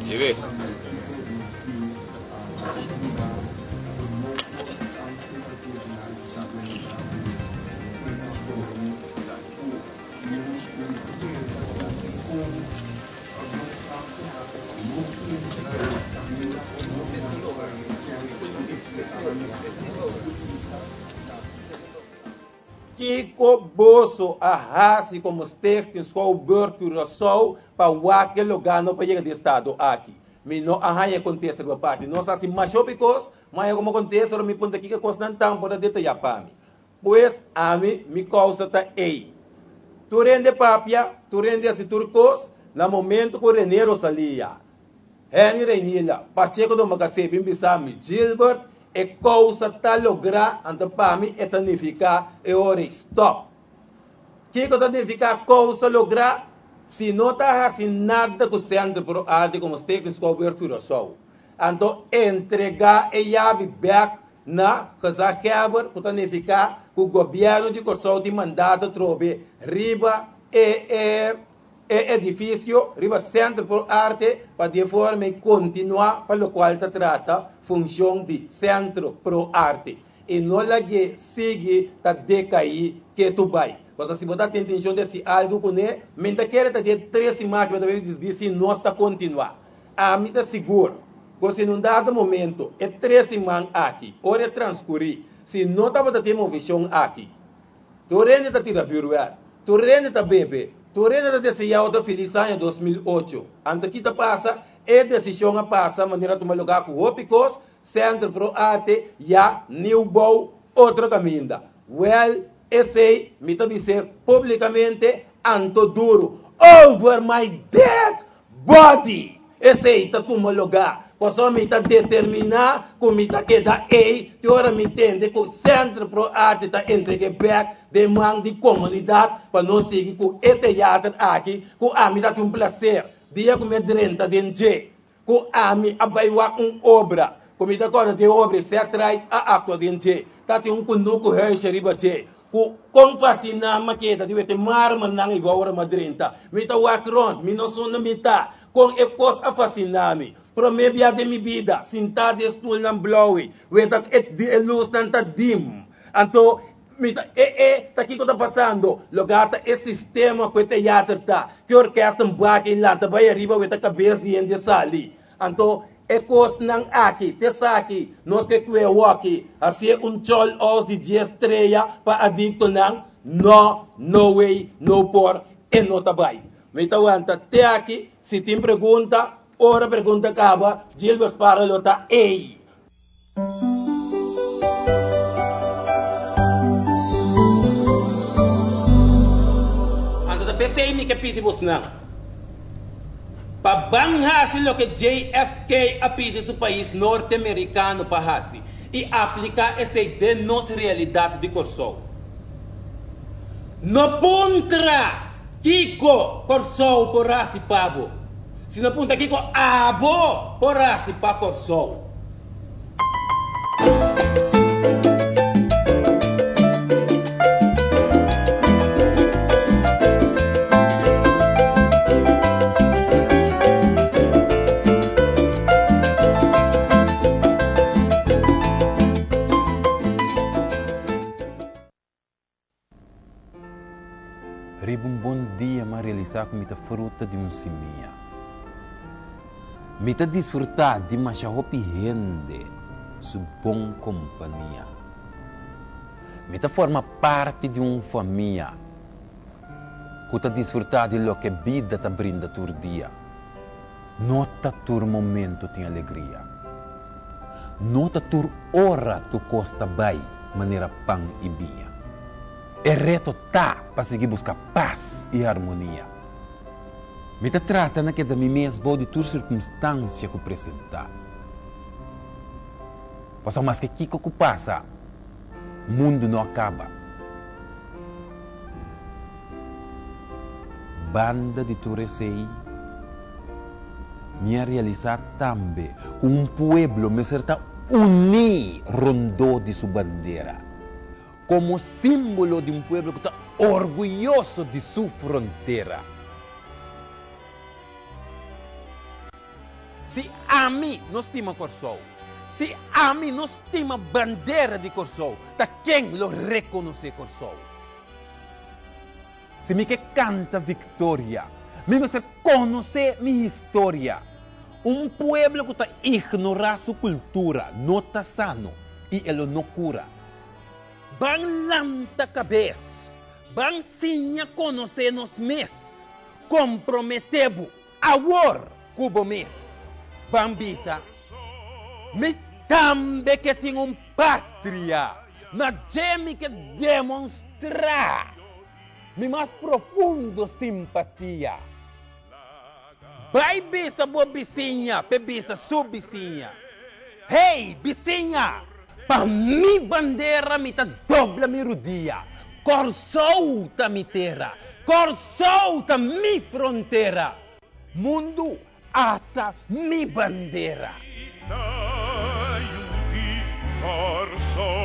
Quer ver? Kiko Bosso arrase como os técnicos com o Curaçao para o aquele lugar no país de estado aqui. Me não arranha acontece na parte. Nós assim machou picos, mas como acontece, eu me ponto aqui que coisa não tem para detalhar para mim. Pois a mim me causa tá ei. Tu rende papia, tu rende assim turcos, no momento que o Reneiro salia. Henry Renila, Pacheco do Macacê, Bimbisami, Gilbert, e causa tal lograr, ante para mim, é tanificar, e ora stop. Que tanificar causa lograr, se não está assim nada que o centro pro arte como os técnicos com cobertura só. Então, entregar e chave back na casa quebra, que tanificar, que o governo de Corsol de mandato trobe riba edifício, riba centro por arte, para de forma continuar, para o qual se trata função de centro pro arte. E não é que sigue a decair que tu vai. Mas se você tem intenção de ser algo com ele, mentre que ele está de 3 semanas, você diz que não está continuar. A mim está seguro, que se num dado momento, é 3 semanas aqui, hora transcorrer, se não está para ter uma visão aqui, tu rende está tira viruar, tu rende está bebê, tu rende está desejar o feliz ano 2008. Antes que passa, é decisão a passa, maneira de tomar lugar com o Picos, Centro Pro Arte, já, New Bow, outro caminho. Well, esse me também ser publicamente, anto duro, over my dead body. Esse está tomar lugar. Posso me determinar como me queda aí, que hora me entende que o Centro Pro Arte está entregue back de mão de comunidade para não seguir com o teatro aqui, com a mim dá um prazer. Dia com me drenta dentro, com a mim abaiar obra, com me dá agora de obra se atrai a actua dentro, tá tem conduco reche ribache. Com fascina maqueta de ter marma nang igual ora madrinta me tá wakron me não sou na mita com ecos a fasciname pro me bia de mi vida sinta de stool nan blowy we tak et de luz tanta dim anto me tá tá aqui que tá passando logata esse sistema que teatro tá que orquestra baque lá tá vai arriba we tá cabeça de ende sali anto ecos nang aqui, tesa aqui, nós que aqui, assim chol os de 10 estreia para adicto nang, no way, no por, e no tabay. Me tawanta, te aqui, se tem pergunta, ora pergunta acaba, Gilbert para lota, ei. Anda da PC me que pedimos nang. Pabanghasi lo que JFK apide su país norte-americano pahasi e aplica essa de nossa realidade de Corsol. No puntra Kiko Corsol porasi pabo. Se no punta Kiko abo porasi pa Corsol. Um bom dia para realizar com a fruta de semia. Mita desfrutar de uma hopi rende, sua boa companhia. Mita forma parte de uma família. Kuta desfrutar de lo que a vida te brinda todo dia. Nota todo momento tem alegria. Nota toda hora tu costa bem, maneira pão e bia. É reto tá para seguir buscar paz e harmonia. Me trata na que da mim mesmo de toda circunstância que apresentar. Posso mais que Kiko que passa, o mundo não acaba. Banda de Turesei, me realizar também com um povo me certa unir rondou de sua bandeira. Como símbolo de um povo que está orgulhoso de sua fronteira. Se a mim não estima Corsou, se a mim não estima bandeira de Corsou, tá quem lo reconhece Corsou? Se me que canta Victoria, me você conhece minha história. Pueblo que está ignora sua cultura, não está sano e ele não cura. Van lanta cabeça, van sinha conhecer nos mês, comprometebo, agora, cubo mês. Van bisa, me tambe que tem pátria, na geme que demonstrar, mi mais profundo simpatia. Vai bisa boa vizinha, pe bisa sua vizinha. Hey, vizinha, pa mi bandeira mi ta dobla mi rodia. Corsou ta mi terra, Corsou ta mi fronteira. Mundo ata mi bandeira. Corsou.